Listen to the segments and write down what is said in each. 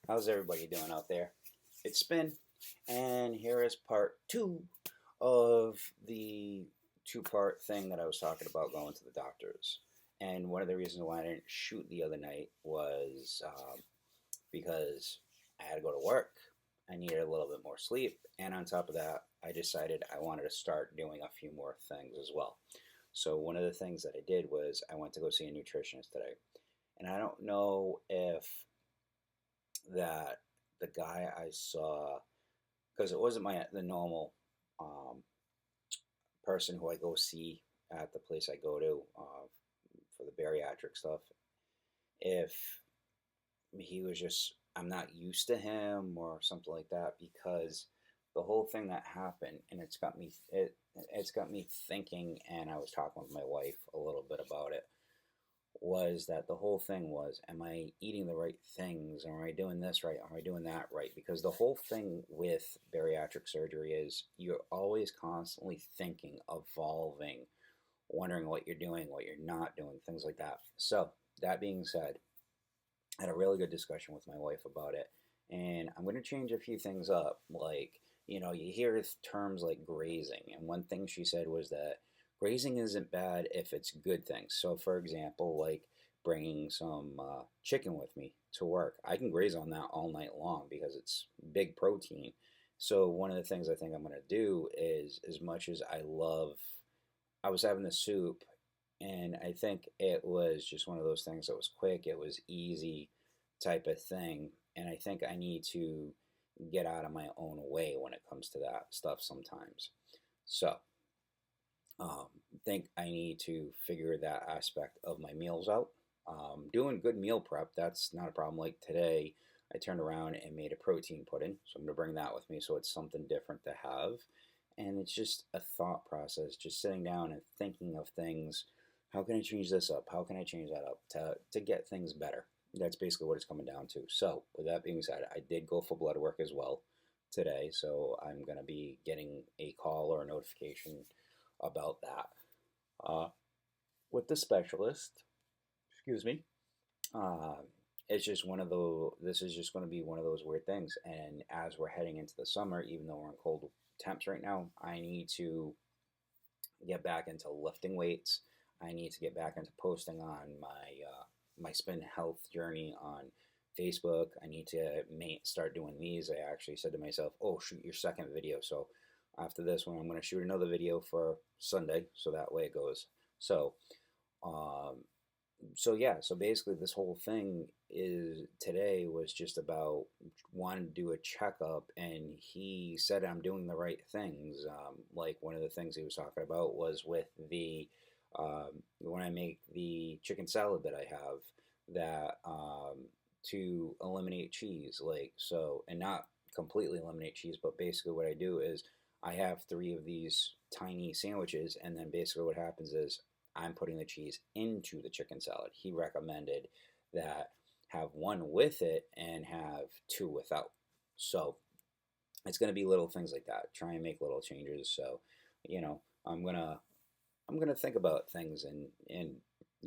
How's everybody doing out there? It's Spin, and here is part two of the two-part thing that I was talking about going to the doctors. And one of the reasons why I didn't shoot the other night was because I had to go to work. I needed a little bit more sleep, and on top of that, I decided I wanted to start doing a few more things as well. So one of the things that I did was I went to go see a nutritionist today. And I don't know if that the guy I saw, because it wasn't the normal um, person who I go see at the place I go to for the bariatric stuff. If he was just, I'm not used to him or something like that, because the whole thing that happened, and it's got me thinking, and I was talking with my wife a little bit about it, was that the whole thing was, am I eating the right things? Am I doing this right? Am I doing that right? Because the whole thing with bariatric surgery is you're always constantly thinking, evolving, wondering what you're doing, what you're not doing, things like that. So, that being said, I had a really good discussion with my wife about it. And I'm going to change a few things up. Like, you hear terms like grazing. And one thing she said was that grazing isn't bad if it's good things. So, for example, like bringing some chicken with me to work, I can graze on that all night long because it's big protein. So, one of the things I think I'm going to do is, as much as I was having the soup, and I think it was just one of those things that was quick, it was easy type of thing. And I think I need to get out of my own way when it comes to that stuff sometimes. So, think I need to figure that aspect of my meals out. Doing good meal prep, that's not a problem. Like today, I turned around and made a protein pudding. So I'm going to bring that with me so it's something different to have. And it's just a thought process, just sitting down and thinking of things. How can I change this up? How can I change that up to get things better? That's basically what it's coming down to. So, with that being said, I did go for blood work as well today. So, I'm going to be getting a call or a notification about that uh, with the specialist. Excuse me. Uh, it's just this is just going to be one of those weird things. And as we're heading into the summer, even though we're in cold temps right now, I need to get back into lifting weights. I need to get back into posting on my spin health journey on Facebook. I need to start doing these. I actually said to myself, "Oh, shoot your second video." So after this one, I'm going to shoot another video for Sunday, so that way it goes. So, um, so yeah. So basically, this whole thing is today was just about wanting to do a checkup, and he said I'm doing the right things. Like one of the things he was talking about was with the when I make the chicken salad that I have, that to eliminate cheese, like so, and not completely eliminate cheese, but basically what I do is I have three of these tiny sandwiches, and then basically what happens is I'm putting the cheese into the chicken salad. He recommended that have one with it and have two without. So it's going to be little things like that. Try and make little changes. So, you know, I'm gonna think about things and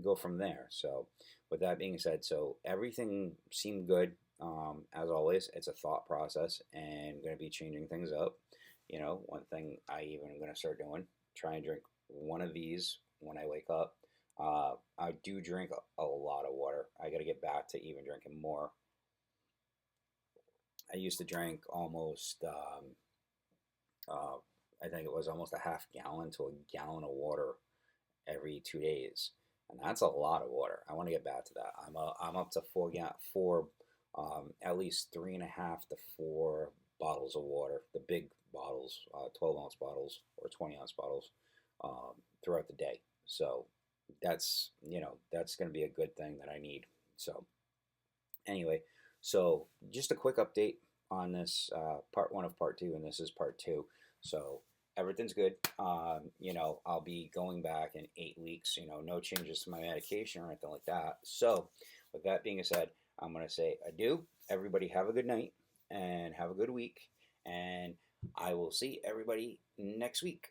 go from there. So, with that being said, so everything seemed good. As always, it's a thought process, and I'm gonna be changing things up. One thing I even am gonna start doing: try and drink one of these when I wake up. I do drink a lot of water. I got to get back to even drinking more. I used to drink almost, uh, I think it was almost a half gallon to a gallon of water every 2 days, and that's a lot of water. I want to get back to that. I'm up to four, at least 3.5 to 4 bottles of water, the big bottles, 12-ounce bottles or 20-ounce bottles, throughout the day. So that's going to be a good thing that I need. So anyway, so just a quick update on this part one of part two, and this is part two. So everything's good. I'll be going back in 8 weeks. No changes to my medication or anything like that. So, with that being said, I'm going to say adieu. Everybody have a good night and have a good week. And I will see everybody next week.